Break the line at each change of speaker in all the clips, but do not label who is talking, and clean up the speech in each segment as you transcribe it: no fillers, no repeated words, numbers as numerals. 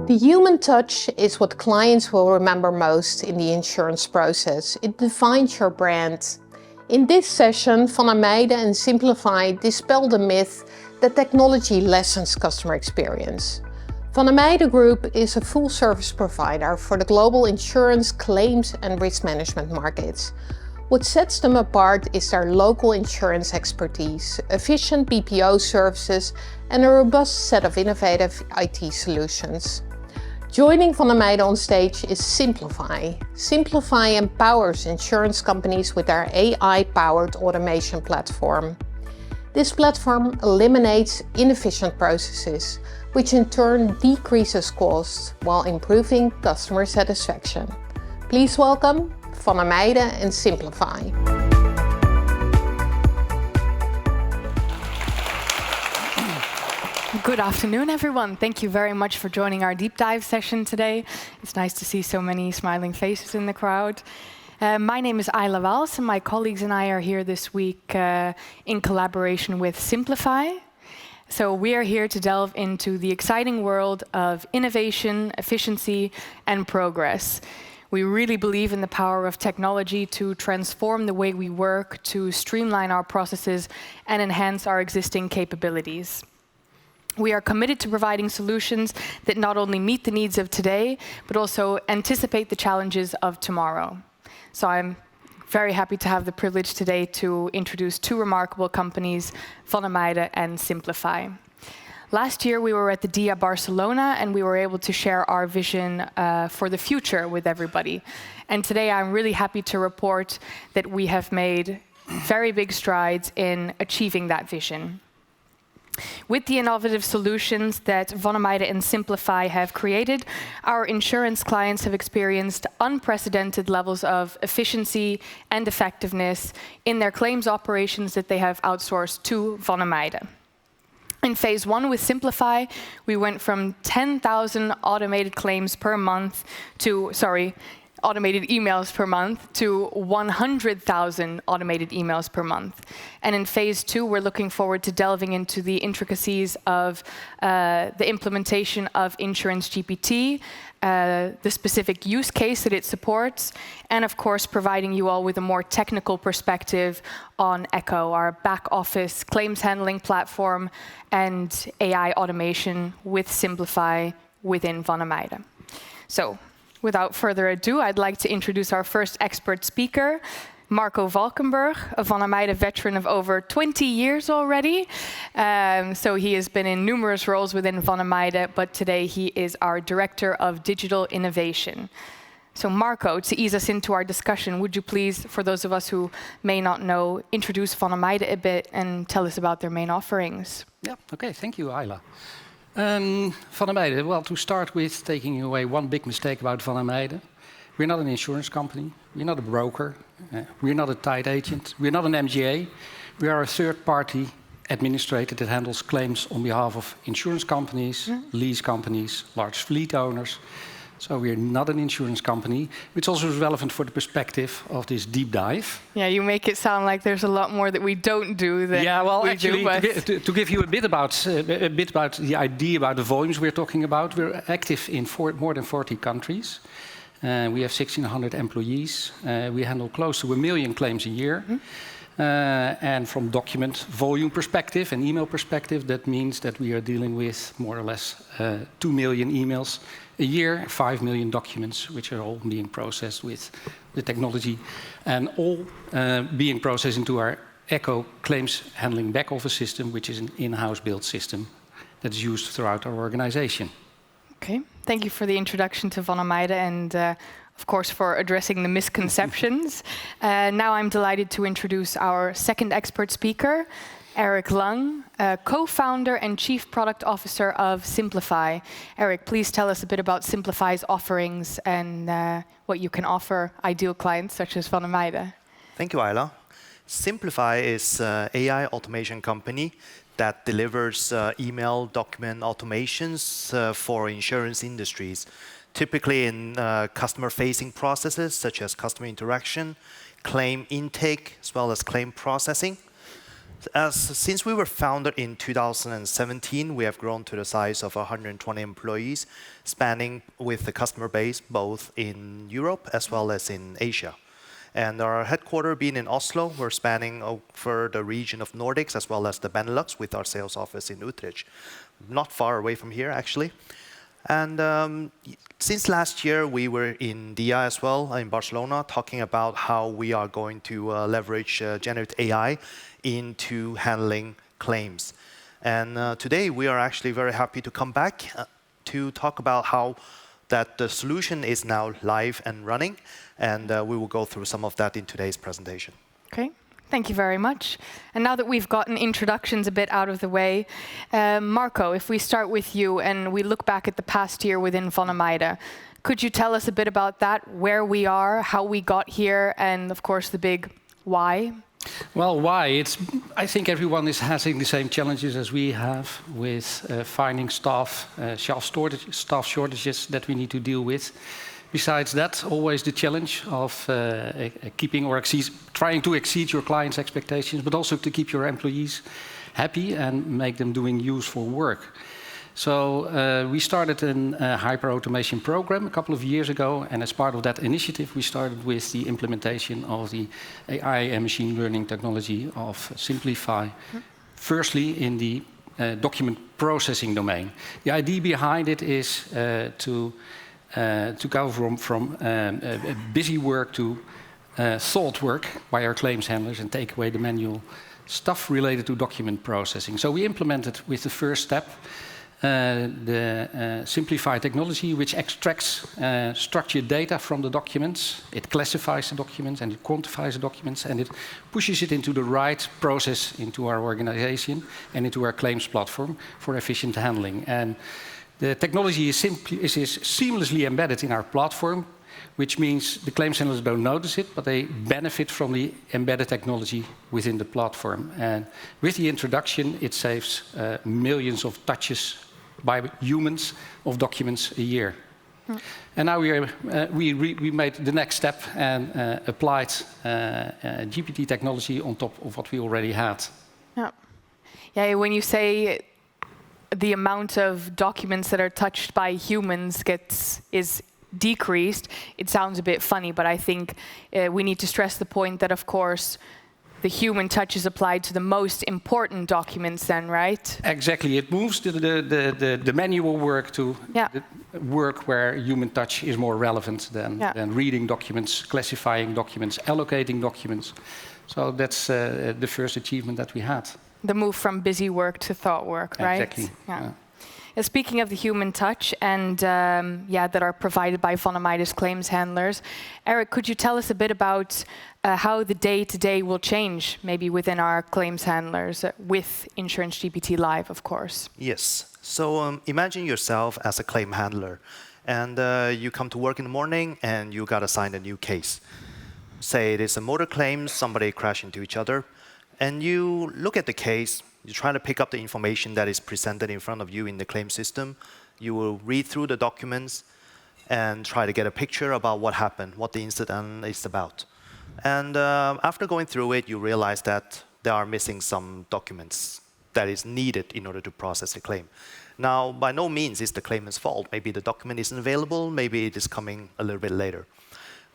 The human touch is what clients will remember most in the insurance process. It defines your brand. In this session, Van Ameyde and Simplify dispel the myth that technology lessens customer experience. Van Ameyde Group is a full-service provider for the global insurance, claims and risk management markets. What sets them apart is their local insurance expertise, efficient BPO services and a robust set of innovative IT solutions. Joining Van Ameyde on stage is Simplify. Simplify empowers insurance companies with their AI-powered automation platform. This platform eliminates inefficient processes, which in turn decreases costs while improving customer satisfaction. Please welcome Van Ameyde and Simplify.
Good afternoon, everyone. Thank you very much for joining our deep dive session today. It's nice to see so many smiling faces in the crowd. My name is Ayla Wals, and my colleagues and I are here this week in collaboration with Simplify. So we are here to delve into the exciting world of innovation, efficiency, and progress. We really believe in the power of technology to transform the way we work, to streamline our processes, and enhance our existing capabilities. We are committed to providing solutions that not only meet the needs of today, but also anticipate the challenges of tomorrow. So I'm very happy to have the privilege today to introduce two remarkable companies, Van Ameyde and Simplify. Last year, we were at the DIA Barcelona, and we were able to share our vision for the future with everybody. And today, I'm really happy to report that we have made very big strides in achieving that vision. With the innovative solutions that Van Ameyde and Simplify have created, our insurance clients have experienced unprecedented levels of efficiency and effectiveness in their claims operations that they have outsourced to Van Ameyde. In phase one with Simplify, we went from 10,000 automated emails per month to 100,000 automated emails per month. And in phase two, we're looking forward to delving into the intricacies of the implementation of Insurance GPT, the specific use case that it supports, and of course, providing you all with a more technical perspective on Echo, our back office claims handling platform and AI automation with Simplify within Van Ameyde. So, without further ado, I'd like to introduce our first expert speaker, Marco Valkenburg, a Van Ameyde veteran of over 20 years already. So he has been in numerous roles within Van Ameyde, but today he is our Director of Digital Innovation. So Marco, to ease us into our discussion, would you please, for those of us who may not know, introduce Van Ameyde a bit and tell us about their main offerings?
Yeah, okay, thank you, Ayla. Van Ameyde, well, to start with, taking away one big mistake about Van Ameyde. We're not an insurance company, we're not a broker, we're not a tied agent, we're not an MGA. We are a third-party administrator that handles claims on behalf of insurance companies, lease companies, large fleet owners. So we're not an insurance company, which also is relevant for the perspective of this deep dive.
Yeah, you make it sound like there's a lot more that we don't do than
actually, to give you a bit about the idea about the volumes we're talking about, we're active in more than 40 countries. We have 1,600 employees. We handle close to 1 million claims a year. And from document volume perspective and email perspective, that means that we are dealing with more or less 2 million emails a year, 5 million documents, which are all being processed with the technology, and all being processed into our Echo claims handling back office system, which is an in-house built system that is used throughout our organization.
Okay, thank you for the introduction to Van Ameyde and of course for addressing the misconceptions. Now I'm delighted to introduce our second expert speaker, Eric Lung, co-founder and chief product officer of Simplify. Eric, please tell us a bit about Simplify's offerings and what you can offer ideal clients such as Van Ameyde.
Thank you, Ayla. Simplify is an AI automation company that delivers email document automations for insurance industries, typically in customer-facing processes such as customer interaction, claim intake, as well as claim processing. Since we were founded in 2017, we have grown to the size of 120 employees, spanning with the customer base both in Europe as well as in Asia. And our headquarters being in Oslo, we're spanning over the region of Nordics as well as the Benelux with our sales office in Utrecht. Not far away from here, actually. And since last year, we were in DIA as well, in Barcelona, talking about how we are going to leverage generative AI into handling claims. And today, we are actually very happy to come back to talk about how that the solution is now live and running. And we will go through some of that in today's presentation.
Okay. Thank you very much. And now that we've gotten introductions a bit out of the way, Marco, if we start with you and we look back at the past year within Van Ameyde, could you tell us a bit about that, where we are, how we got here, and of course the big why?
Well, why? I think everyone is having the same challenges as we have with finding staff shortages that we need to deal with. Besides that, always the challenge of keeping or trying to exceed your clients' expectations, but also to keep your employees happy and make them doing useful work. So we started a hyper-automation program a couple of years ago, and as part of that initiative, we started with the implementation of the AI and machine learning technology of Simplify, firstly in the document processing domain. The idea behind it is to go from busy work to thought work by our claims handlers and take away the manual stuff related to document processing. So we implemented with the first step the Simplify technology, which extracts structured data from the documents. It classifies the documents and it quantifies the documents and it pushes it into the right process into our organization and into our claims platform for efficient handling. And the technology is seamlessly embedded in our platform, which means the claims handlers don't notice it, but they benefit from the embedded technology within the platform. And with the introduction, it saves millions of touches by humans of documents a year. And now we made the next step and applied GPT technology on top of what we already had.
Yeah, when you say the amount of documents that are touched by humans is decreased, it sounds a bit funny, but I think we need to stress the point that, of course, the human touch is applied to the most important documents then, right?
Exactly. It moves the manual work to the work where human touch is more relevant than reading documents, classifying documents, allocating documents. So that's the first achievement that we had.
The move from busy work to thought work, right?
Exactly. Yeah.
Speaking of the human touch and that are provided by Van Ameyde's claims handlers, Eric, could you tell us a bit about how the day-to-day will change, maybe within our claims handlers with Insurance GPT Live, of course?
Yes. So imagine yourself as a claim handler, and you come to work in the morning and you got assigned a new case. Say it is a motor claim, somebody crashed into each other. And you look at the case, you try to pick up the information that is presented in front of you in the claim system. You will read through the documents and try to get a picture about what happened, what the incident is about. And after going through it, you realize that there are missing some documents that is needed in order to process the claim. Now, by no means is the claimant's fault. Maybe the document isn't available, maybe it is coming a little bit later.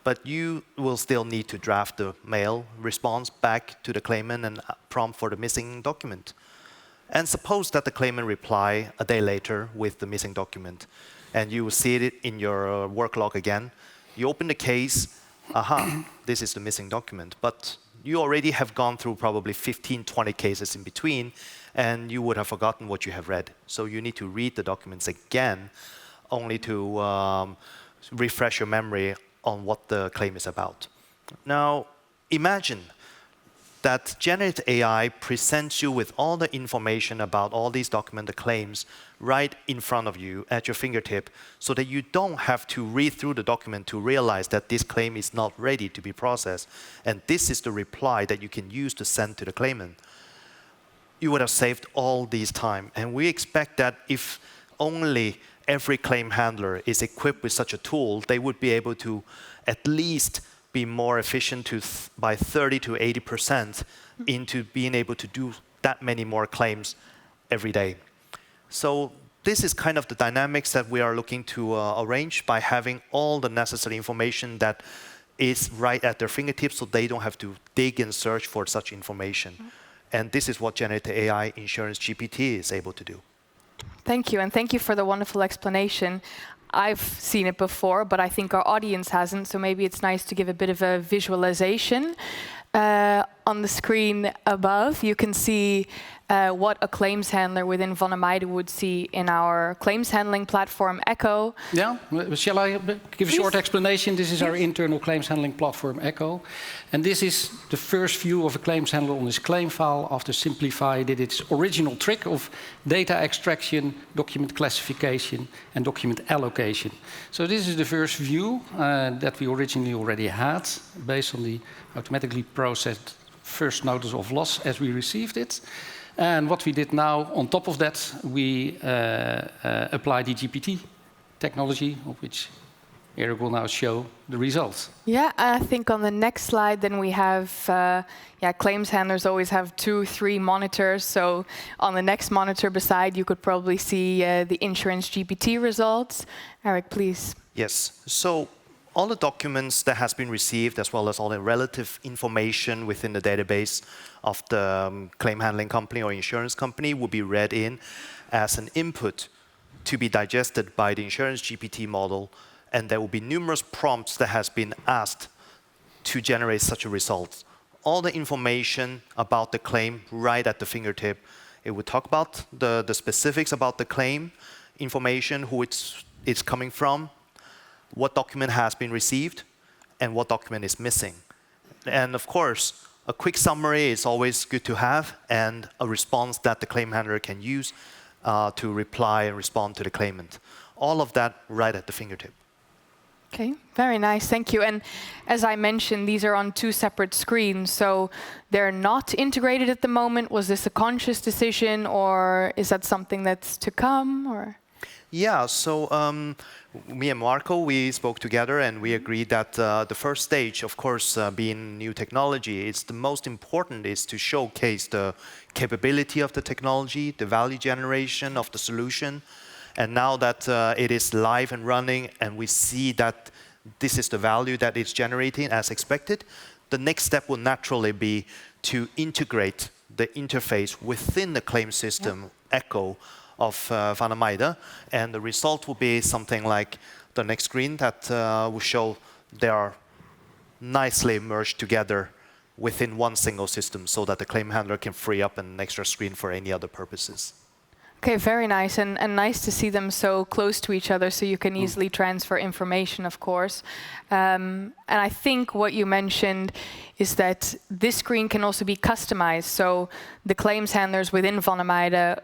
But you will still need to draft the mail response back to the claimant and prompt for the missing document. And suppose that the claimant reply a day later with the missing document, and you will see it in your work log again. You open the case, this is the missing document. But you already have gone through probably 15, 20 cases in between, and you would have forgotten what you have read. So you need to read the documents again, only to refresh your memory on what the claim is about. Now, imagine that generative AI presents you with all the information about all these documented claims right in front of you at your fingertip, so that you don't have to read through the document to realize that this claim is not ready to be processed. And this is the reply that you can use to send to the claimant. You would have saved all this time. And we expect that if only every claim handler is equipped with such a tool, they would be able to at least be more efficient by 30 to 80% into being able to do that many more claims every day. So this is kind of the dynamics that we are looking to arrange by having all the necessary information that is right at their fingertips, so they don't have to dig and search for such information. And this is what generative AI Insurance GPT is able to do.
Thank you, and thank you for the wonderful explanation. I've seen it before, but I think our audience hasn't, so maybe it's nice to give a bit of a visualization. On the screen above, you can see what a claims handler within Van Ameyde would see in our claims handling platform, Echo.
Yeah, shall I give a short explanation? This is our internal claims handling platform, Echo. And this is the first view of a claims handler on this claim file after Simplify did its original trick of data extraction, document classification, and document allocation. So this is the first view that we originally already had, based on the automatically processed first notice of loss as we received it. And what we did now, on top of that, we applied the GPT technology, of which Eric will now show the results.
Yeah, I think on the next slide, then we have, claims handlers always have 2, 3 monitors. So on the next monitor beside, you could probably see the Insurance GPT results. Eric, please.
Yes. So all the documents that has been received, as well as all the relative information within the database of the claim handling company or insurance company, will be read in as an input to be digested by the Insurance GPT model, and there will be numerous prompts that has been asked to generate such a result. All the information about the claim right at the fingertip. It will talk about the specifics about the claim, information, who it's coming from, what document has been received, and what document is missing. And of course, a quick summary is always good to have, and a response that the claim handler can use to reply and respond to the claimant. All of that right at the fingertip.
Okay, very nice, thank you. And as I mentioned, these are on 2 separate screens, so they're not integrated at the moment. Was this a conscious decision, or is that something that's to come? Or?
Yeah, so me and Marco, we spoke together and we agreed that the first stage, of course, being new technology, it's the most important is to showcase the capability of the technology, the value generation of the solution. And now that it is live and running and we see that this is the value that it's generating as expected, the next step will naturally be to integrate the interface within the claim system, Echo, of Van Ameyde, and the result will be something like the next screen that will show they are nicely merged together within one single system so that the claim handler can free up an extra screen for any other purposes.
Okay, very nice, and nice to see them so close to each other so you can easily transfer information, of course. And I think what you mentioned is that this screen can also be customized, so the claims handlers within Van Ameyde,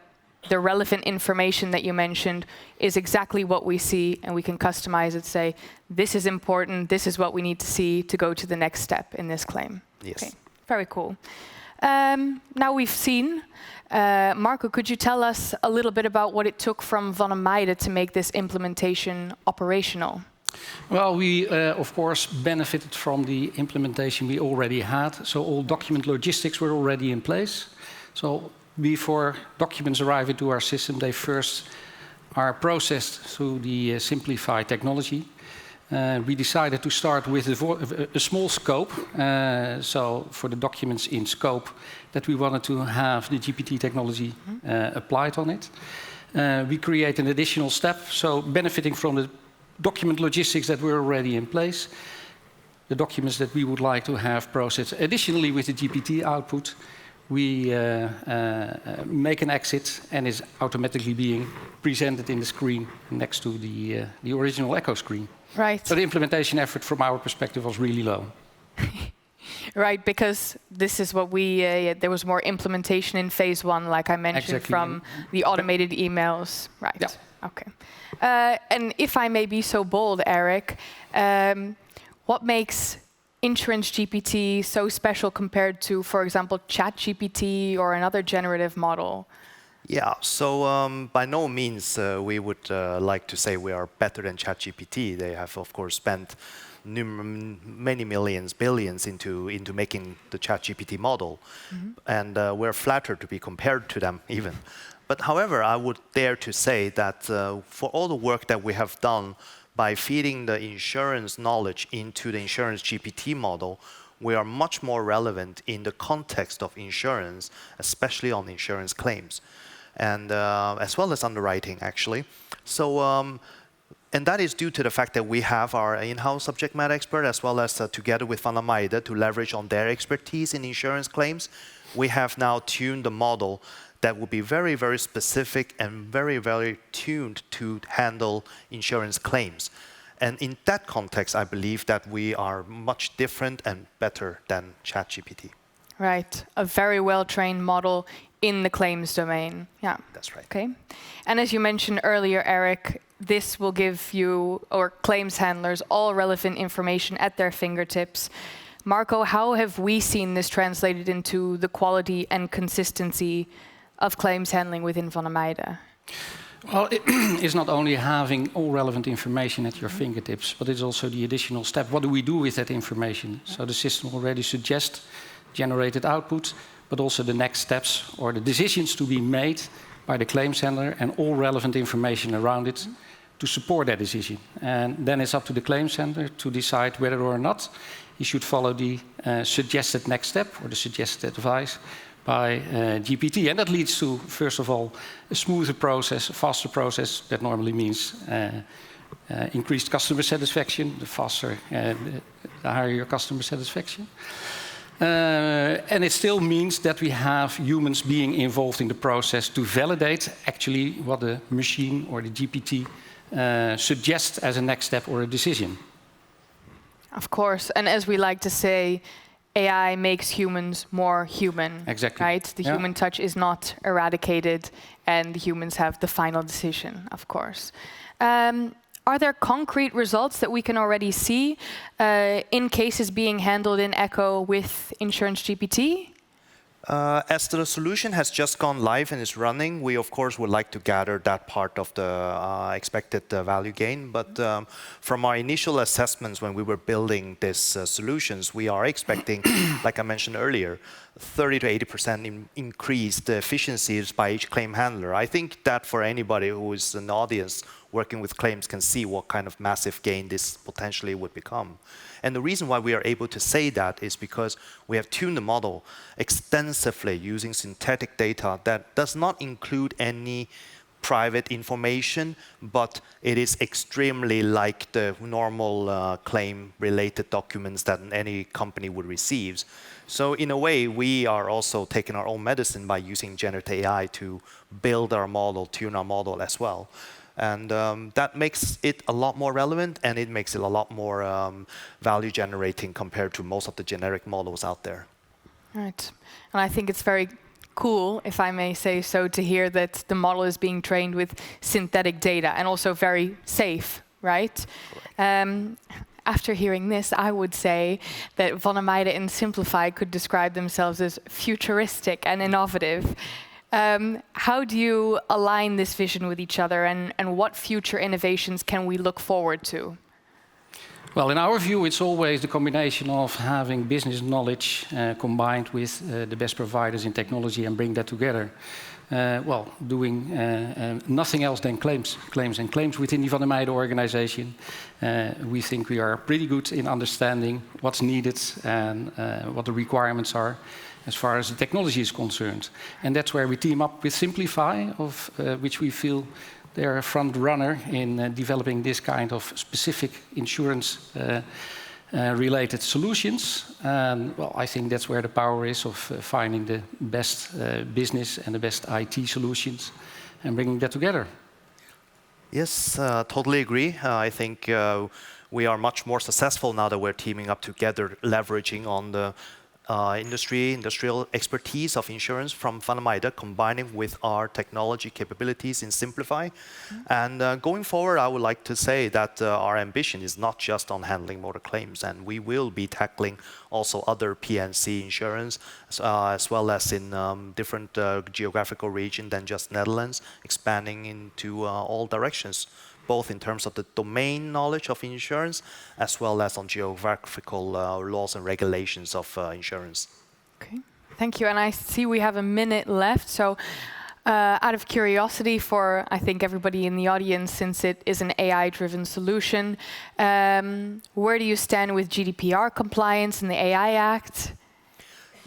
the relevant information that you mentioned is exactly what we see, and we can customize it, say, this is important, this is what we need to see to go to the next step in this claim.
Yes.
Okay, very cool. Now we've seen, Marco, could you tell us a little bit about what it took from Van Ameyde to make this implementation operational?
Well, we, of course, benefited from the implementation we already had. So all document logistics were already in place. So before documents arrive into our system, they first are processed through the Simplify technology. We decided to start with a small scope. So for the documents in scope, that we wanted to have the GPT technology applied on it. We create an additional step, so benefiting from the document logistics that were already in place, the documents that we would like to have processed additionally with the GPT output, we make an exit and is automatically being presented in the screen next to the original Echo screen.
Right.
So the implementation effort from our perspective was really low.
Right, because this is what we, there was more implementation in phase 1, like I mentioned,
exactly.
from the automated emails. Right,
yeah.
Okay. And if I may be so bold, Eric, what makes Insurance GPT so special compared to, for example, ChatGPT or another generative model?
Yeah, so by no means we would like to say we are better than ChatGPT. They have, of course, spent many millions, billions into making the ChatGPT model. And we're flattered to be compared to them even. But however, I would dare to say that for all the work that we have done by feeding the insurance knowledge into the insurance GPT model, we are much more relevant in the context of insurance, especially on insurance claims, and as well as underwriting, actually. So, and that is due to the fact that we have our in-house subject matter expert, as well as together with Van Ameyde, to leverage on their expertise in insurance claims. We have now tuned the model that will be very, very specific and very, very tuned to handle insurance claims. And in that context, I believe that we are much different and better than ChatGPT.
Right, a very well-trained model in the claims domain. Yeah,
that's right.
Okay, and as you mentioned earlier, Eric, this will give you, or claims handlers, all relevant information at their fingertips. Marco, how have we seen this translated into the quality and consistency of claims handling within Van Ameyde?
Well, it's not only having all relevant information at your fingertips, but it's also the additional step. What do we do with that information? So the system already suggests generated output, but also the next steps or the decisions to be made by the claims handler and all relevant information around it to support that decision. And then it's up to the claims handler to decide whether or not he should follow the suggested next step or the suggested advice by GPT. And that leads to, first of all, a smoother process, a faster process. That normally means increased customer satisfaction. The faster, the higher your customer satisfaction. And it still means that we have humans being involved in the process to validate actually what the machine or the GPT suggests as a next step or a decision.
Of course, and as we like to say, AI makes humans more human.
Exactly.
Right? The human touch is not eradicated, and the humans have the final decision, of course. Are there concrete results that we can already see in cases being handled in Echo with Insurance GPT?
As the solution has just gone live and is running, we of course would like to gather that part of the expected value gain. But from our initial assessments when we were building these solutions, we are expecting, like I mentioned earlier, 30 to 80% increased efficiencies by each claim handler. I think that for anybody who is an audience working with claims can see what kind of massive gain this potentially would become. And the reason why we are able to say that is because we have tuned the model extensively using synthetic data that does not include any private information, but it is extremely like the normal claim-related documents that any company would receive. So in a way, we are also taking our own medicine by using generative AI to build our model, tune our model as well. And that makes it a lot more relevant, and it makes it a lot more value generating compared to most of the generic models out there.
Right. And I think it's very cool, if I may say so, to hear that the model is being trained with synthetic data and also very safe, right? After hearing this, I would say that Van Ameyde and Simplify could describe themselves as futuristic and innovative. How do you align this vision with each other, and what future innovations can we look forward to?
Well, in our view, it's always the combination of having business knowledge combined with the best providers in technology and bring that together. Well, doing nothing else than claims within the Van Ameyde organization. We think we are pretty good in understanding what's needed and what the requirements are as far as the technology is concerned. And that's where we team up with Simplify, of which we feel they're a front runner in developing this kind of specific insurance related solutions. And well, I think that's where the power is of finding the best business and the best IT solutions and bringing that together.
Yes, totally agree. I think we are much more successful now that we're teaming up together, leveraging on the industrial expertise of insurance from Van Ameyde, combining with our technology capabilities in Simplify. And going forward, I would like to say that our ambition is not just on handling motor claims, and we will be tackling also other P&C insurance, as well as in different geographical regions than just Netherlands, expanding into all directions, both in terms of the domain knowledge of insurance, as well as on geographical laws and regulations of insurance.
Okay, thank you. And I see we have a minute left, so out of curiosity for, I think, everybody in the audience, since it is an AI-driven solution, where do you stand with GDPR compliance and the AI Act?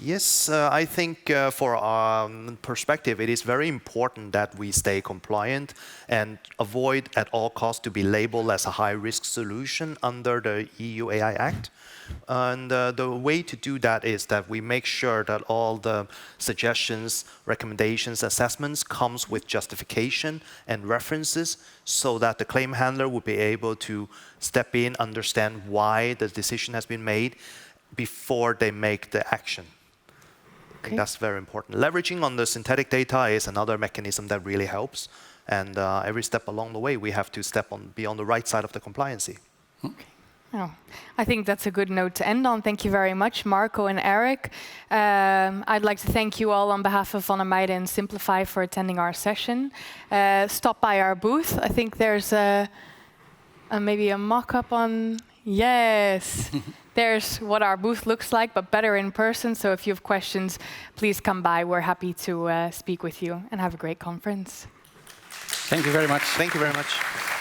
Yes, I think for our perspective, it is very important that we stay compliant and avoid at all costs to be labeled as a high-risk solution under the EU AI Act. And the way to do that is that we make sure that all the suggestions, recommendations, assessments comes with justification and references so that the claim handler will be able to step in, understand why the decision has been made before they make the action. Okay. That's very important. Leveraging on the synthetic data is another mechanism that really helps. And every step along the way, we have to be on the right side of the compliancy.
Okay. Oh, I think that's a good note to end on. Thank you very much, Marco and Eric. I'd like to thank you all on behalf of Van Ameyde and Simplify for attending our session. Stop by our booth. I think there's maybe a mock-up on... Yes, there's what our booth looks like, but better in person. So if you have questions, please come by. We're happy to speak with you, and have a great conference.
Thank you very much.
Thank you very much.